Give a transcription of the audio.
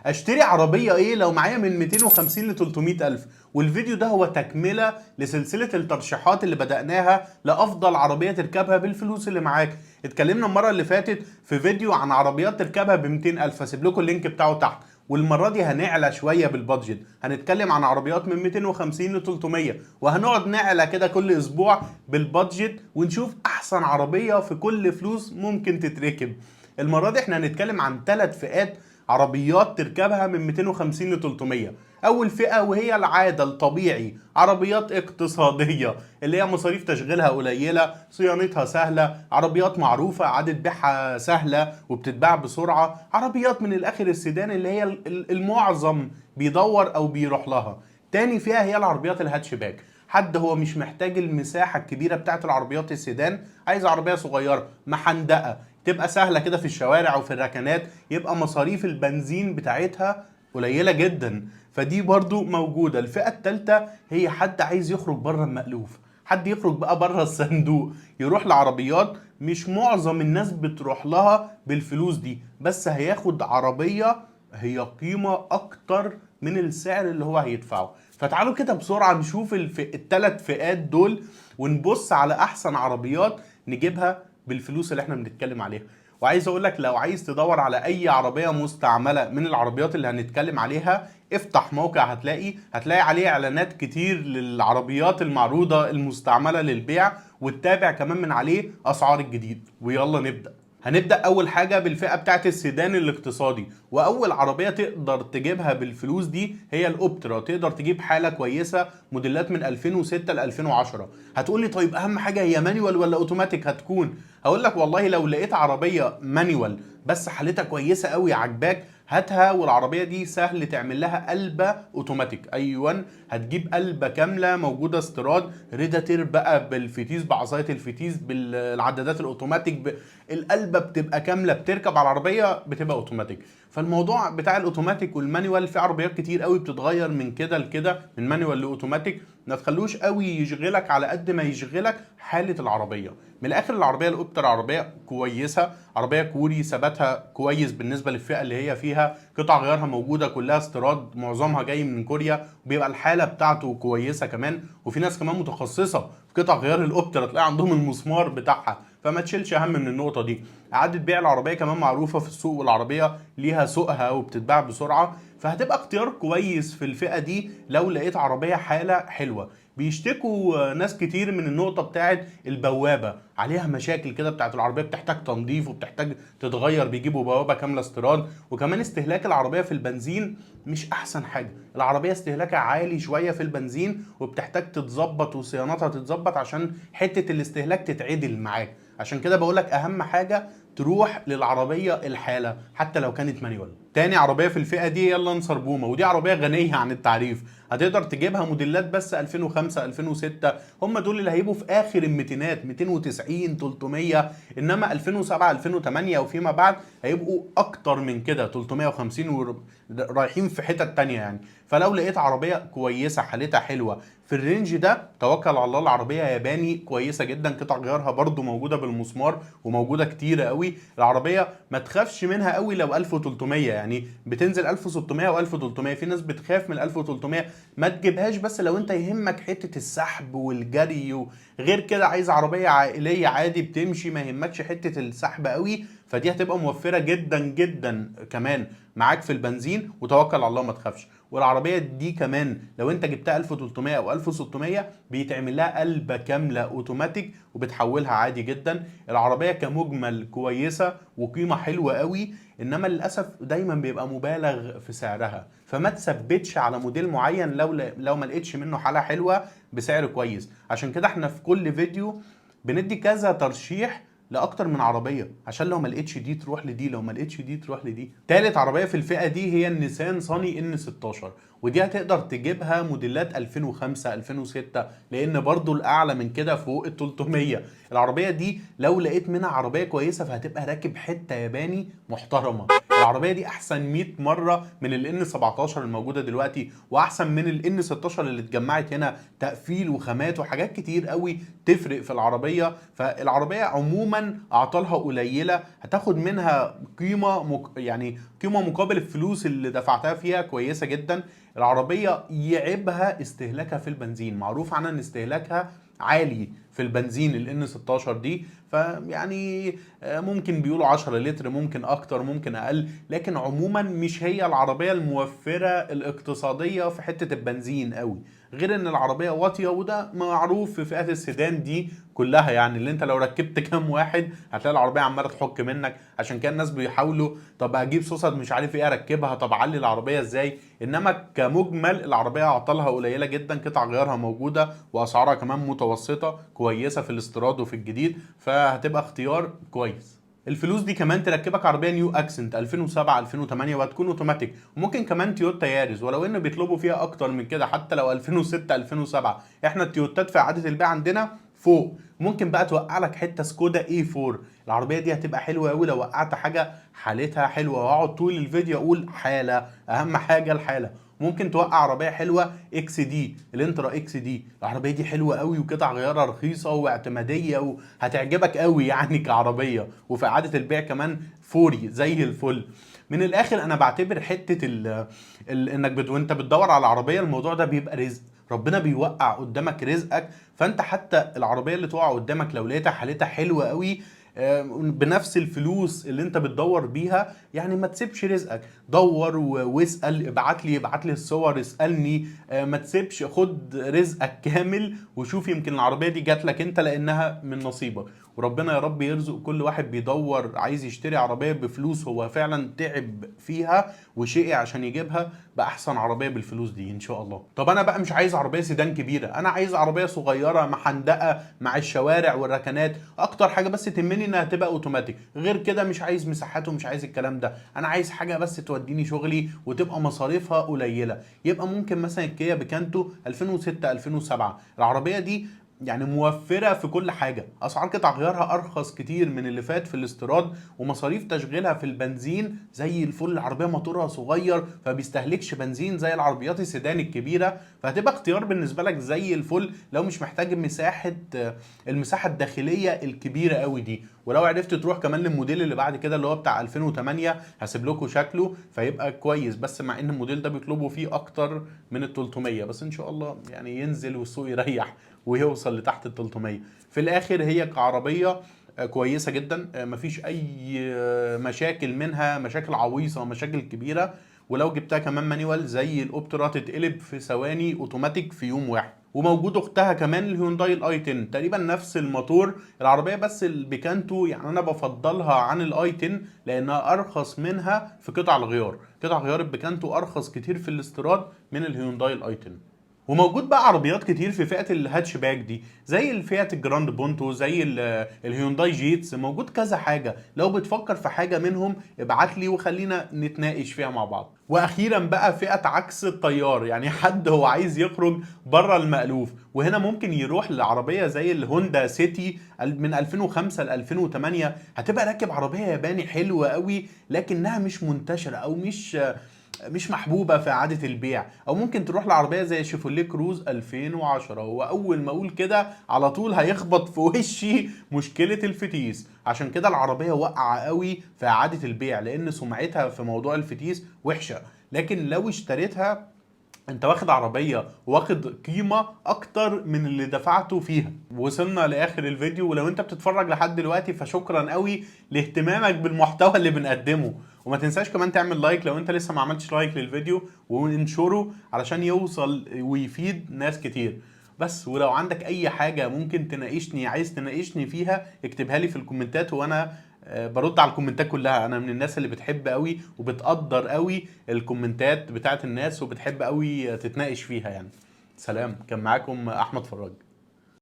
اشتري عربية ايه لو معايا من 250 ل 300 الف. والفيديو ده هو تكملة لسلسلة الترشيحات اللي بدأناها لأفضل عربية تركبها بالفلوس اللي معاك. اتكلمنا المرة اللي فاتت في فيديو عن عربيات تركبها ب 200 الف، هسيب لكم اللينك بتاعه تحت. والمرة دي هنعلى شوية بالبادجت، هنتكلم عن عربيات من 250 ل 300، وهنقعد نعلى كده كل اسبوع بالبادجت ونشوف احسن عربية في كل فلوس ممكن تتركب. المرة دي احنا هنتكلم عن 3 فئات عربيات تركبها من 250 ل 300. اول فئة وهي العادة الطبيعي، عربيات اقتصادية اللي هي مصاريف تشغيلها قليلة، صيانتها سهلة، عربيات معروفة عادة بيعها سهلة وبتتباع بسرعة، عربيات من الاخر السيدان اللي هي المعظم بيدور او بيروح لها. تاني فئة هي العربيات الهاتشباك، حد هو مش محتاج المساحة الكبيرة بتاعت العربيات السيدان، عايز عربية صغيرة محندقة تبقى سهلة كده في الشوارع وفي الركنات، يبقى مصاريف البنزين بتاعتها قليلة جدا، فدي برضو موجودة. الفئة التالتة هي حد عايز يخرج بره المألوف، حد يخرج بقى بره الصندوق، يروح لعربيات مش معظم الناس بتروح لها بالفلوس دي، بس هياخد عربية هي قيمة اكتر من السعر اللي هو هيدفعه. فتعالوا كده بسرعة نشوف التلات فئات دول ونبص على احسن عربيات نجيبها بالفلوس اللي احنا بنتكلم عليها. وعايز اقول لك لو عايز تدور على اي عربية مستعملة من العربيات اللي هنتكلم عليها، افتح موقع هتلاقي عليه اعلانات كتير للعربيات المعروضة المستعملة للبيع، وتتابع كمان من عليه اسعار الجديد. ويلا نبدأ. هنبدأ أول حاجة بالفئة بتاعت السيدان الاقتصادي، وأول عربية تقدر تجيبها بالفلوس دي هي الأوبترا. تقدر تجيب حالة كويسة، موديلات من 2006 ل 2010. هتقولي طيب أهم حاجة هي مانيوال ولا أوتوماتيك هتكون؟ هقول لك والله لو لقيت عربية مانيوال بس حالتها كويسة قوي عجباك هاتها، والعربية دي سهل تعمل لها قلبة اوتوماتيك. ايوه، هتجيب قلبة كاملة موجودة استيراد، ريداتير بقى بالفتيس، بعصاية الفتيس، بالعدادات الاوتوماتيك، القلبة بتبقى كاملة بتركب على العربية بتبقى اوتوماتيك. فالموضوع بتاع الاوتوماتيك والمانيوال في عربيات كتير قوي بتتغير من كده لكده، من مانيوال لاوتوماتيك. ما تخلوش قوي يشغلك على قد ما يشغلك حالة العربية. من الاخر العربيه الاوبتر عربيه كويسه، عربيه كوري، ثباتها كويس بالنسبه للفئه اللي هي فيها، قطع غيارها موجوده كلها استيراد، معظمها جاي من كوريا، وبيبقى الحاله بتاعته كويسه كمان. وفي ناس كمان متخصصه في قطع غيار الاوبتر تلاقي عندهم المسمار بتاعها، فما تشيلش هم من النقطه دي. اعاده بيع العربيه كمان معروفه في السوق، والعربيه ليها سوقها وبتتباع بسرعه، فهتبقى اختيار كويس في الفئه دي لو لقيت عربيه حاله حلوه. بيشتكوا ناس كتير من النقطة بتاعت البوابة، عليها مشاكل كده بتاعت العربية، بتحتاج تنظيف وبتحتاج تتغير، بيجيبوا بوابة كاملة استيراد. وكمان استهلاك العربية في البنزين مش أحسن حاجة، العربية استهلاكها عالي شوية في البنزين وبتحتاج تتظبط وصيانتها تتظبط عشان حتة الاستهلاك تتعدل معاك. عشان كده بقولك أهم حاجة تروح للعربية الحالة حتى لو كانت مانيوال. تاني عربية في الفئة دي هي اللانسر بومة، ودي عربية غنية عن التعريف، هتقدر تجيبها موديلات بس 2005 2006، هم دول اللي هيبقوا في اخر الميتينات 290 300. انما 2007 2008 وفيما بعد هيبقوا اكتر من كده 350 رايحين في حتت تانية يعني. فلو لقيت عربية كويسة حالتها حلوة في الرينج ده توكل على الله، العربية ياباني كويسة جدا، قطع غيارها برضو موجودة بالمسمار وموجودة كتير قوي. العربية ما تخافش منها قوي لو 1300، يعني بتنزل 1600 و1300، في ناس بتخاف من 1300. ما تجيبهاش بس لو انت يهمك حتة السحب والجري، وغير كده عايز عربية عائلية عادي بتمشي ما يهمكش حتة السحب قوي، فدي هتبقى موفرة جدا جدا كمان معاك في البنزين، وتوكل على الله ما تخافش. والعربية دي كمان لو انت جبتها 1300 او 1600 بيتعمل لها قلبة كاملة اوتوماتيك وبتحولها عادي جدا. العربية كمجمل كويسة وقيمة حلوة قوي، انما للاسف دايما بيبقى مبالغ في سعرها، فما تثبتش على موديل معين لو ما لقيتش منه حالة حلوة بسعر كويس. عشان كده احنا في كل فيديو بندي كذا ترشيح لاكتر من عربيه، عشان لو ما لقيتش دي تروح لدي، لو ما لقيتش دي تروح لدي. تالت عربيه في الفئه دي هي النيسان صاني ان 16، ودي هتقدر تجيبها موديلات 2005 2006، لان برضو الاعلى من كده فوق ال 300. العربيه دي لو لقيت منها عربيه كويسه فهتبقى راكب حته ياباني محترمه. العربيه دي احسن 100 مره من الان 17 الموجوده دلوقتي، واحسن من الان 16 اللي اتجمعت هنا، تقفيل وخامات وحاجات كتير قوي تفرق في العربيه. فالعربيه عموما اعطالها قليله، هتاخد منها يعني قيمه مقابل الفلوس اللي دفعتها فيها كويسه جدا. العربيه يعيبها استهلاكها في البنزين، معروف عنها ان استهلاكها عالي في البنزين الان 16 دي. فيعني ممكن بيقولوا 10 لتر، ممكن اكتر ممكن اقل، لكن عموما مش هي العربيه الموفره الاقتصاديه في حته البنزين قوي، غير ان العربيه واطيه، وده معروف في فئات السيدان دي كلها. يعني اللي انت لو ركبت كام واحد هتلاقي العربيه عماله تحك منك. عشان كده الناس بيحاولوا طب اجيب صوصات مش عارف ايه اركبها، طب اعلي العربيه ازاي. انما كمجمل العربيه اعطالها قليله جدا، قطع غيارها موجوده، واسعارها كمان متوسطه كويسه في الاستيراد وفي الجديد، فهتبقى اختيار كويس. الفلوس دي كمان تركبك عربيه نيو اكسنت 2007 2008 وهتكون اوتوماتيك، وممكن كمان تويوتا ياريز، ولو ان بيطلبوا فيها اكتر من كده حتى لو 2006 2007. احنا التويوتات في اعاده البيع عندنا فوق. ممكن بقى توقع لك حته سكودا اي 4، العربيه دي هتبقى حلوه قوي لو وقعت حاجه حالتها حلوه، واقعد طول الفيديو اقول حاله، اهم حاجه الحاله. ممكن توقع عربيه حلوه اكس دي، الانترا اكس دي، العربيه دي حلوه قوي وقطع غيارها رخيصه واعتماديه وهتعجبك قوي يعني كعربيه، وفي اعاده البيع كمان فوري زي الفل. من الاخر انا بعتبر حته انك وانت بتدور على العربيه، الموضوع ده بيبقى رزق، ربنا بيوقع قدامك رزقك. فانت حتى العربيه اللي تقع قدامك لو لقيتها حالتها حلوه قوي بنفس الفلوس اللي انت بتدور بيها، يعني ما تسيبش رزقك، دور واسال، ابعت لي الصور، اسالني، ما تسيبش، خد رزقك كامل وشوف، يمكن العربيه دي جات لك انت لانها من نصيبك. وربنا يا رب يرزق كل واحد بيدور عايز يشتري عربيه بفلوس هو فعلا تعب فيها وشقي عشان يجيبها باحسن عربيه بالفلوس دي ان شاء الله. طب انا بقى مش عايز عربيه سيدان كبيره، انا عايز عربيه صغيره محندقه مع الشوارع والركنات، اكتر حاجه بس تهمني انها تبقى اوتوماتيك، غير كده مش عايز مساحات ومش عايز الكلام ده. انا عايز حاجه بس توديني شغلي وتبقى مصاريفها قليله. يبقى ممكن مثلا الكيا بيكانتو 2006 2007، العربيه دي يعني موفره في كل حاجه، اسعار قطع غيارها ارخص كتير من اللي فات في الاستيراد، ومصاريف تشغيلها في البنزين زي الفل، العربيه موتورها صغير فبيستهلكش بنزين زي العربيات السيدان الكبيره، فهتبقى اختيار بالنسبه لك زي الفل لو مش محتاج المساحه الداخليه الكبيره قوي دي. ولو عرفت تروح كمان للموديل اللي بعد كده اللي هو بتاع 2008 هسيب لكم شكله فيبقى كويس، بس مع ان الموديل ده بيطلبوا فيه اكتر من ال 300، بس ان شاء الله يعني ينزل والسوق يريح ويوصل لتحت ال 300. في الاخر هي كعربيه كويسه جدا، مفيش اي مشاكل منها، مشاكل عويصه مشاكل كبيره. ولو جبتها كمان مانيوال زي الاوبترا تتقلب في ثواني اوتوماتيك في يوم واحد. وموجود اختها كمان الهيونداي الاي 10 تقريبا نفس الموتور العربيه، بس البيكانتو يعني انا بفضلها عن الاي 10 لانها ارخص منها في قطع الغيار، قطع غيار البيكانتو ارخص كتير في الاستيراد من الهيونداي الاي 10. وموجود بقى عربيات كتير في فئه الهاتشباك دي زي الفيات الجراند بونتو، زي الهيونداي جيتس، موجود كذا حاجه. لو بتفكر في حاجه منهم ابعت لي وخلينا نتناقش فيها مع بعض. واخيرا بقى فئه عكس التيار، يعني حد هو عايز يخرج بره المألوف، وهنا ممكن يروح لعربيه زي الهوندا سيتي من 2005 ل 2008، هتبقى راكب عربيه ياباني حلوه قوي لكنها مش منتشره او مش محبوبه في اعاده البيع. او ممكن تروح لعربيه زي شيفوليه كروز 2010، هو اول ما اقول كده على طول هيخبط في وشي مشكله الفتيس، عشان كده العربيه واقعه قوي في اعاده البيع لان سمعتها في موضوع الفتيس وحشه. لكن لو اشتريتها انت واخد عربية واخد قيمة اكتر من اللي دفعته فيها. وصلنا لاخر الفيديو، ولو انت بتتفرج لحد دلوقتي فشكرا قوي لاهتمامك بالمحتوى اللي بنقدمه. وما تنساش كمان تعمل لايك لو انت لسه ما عملتش لايك للفيديو، وانشره علشان يوصل ويفيد ناس كتير. بس ولو عندك اي حاجة ممكن عايز تناقشني فيها اكتبها لي في الكومنتات، وانا برد على الكومنتات كلها. انا من الناس اللي بتحب قوي وبتقدر قوي الكومنتات بتاعت الناس وبتحب قوي تتناقش فيها يعني. سلام، كان معاكم احمد فراج.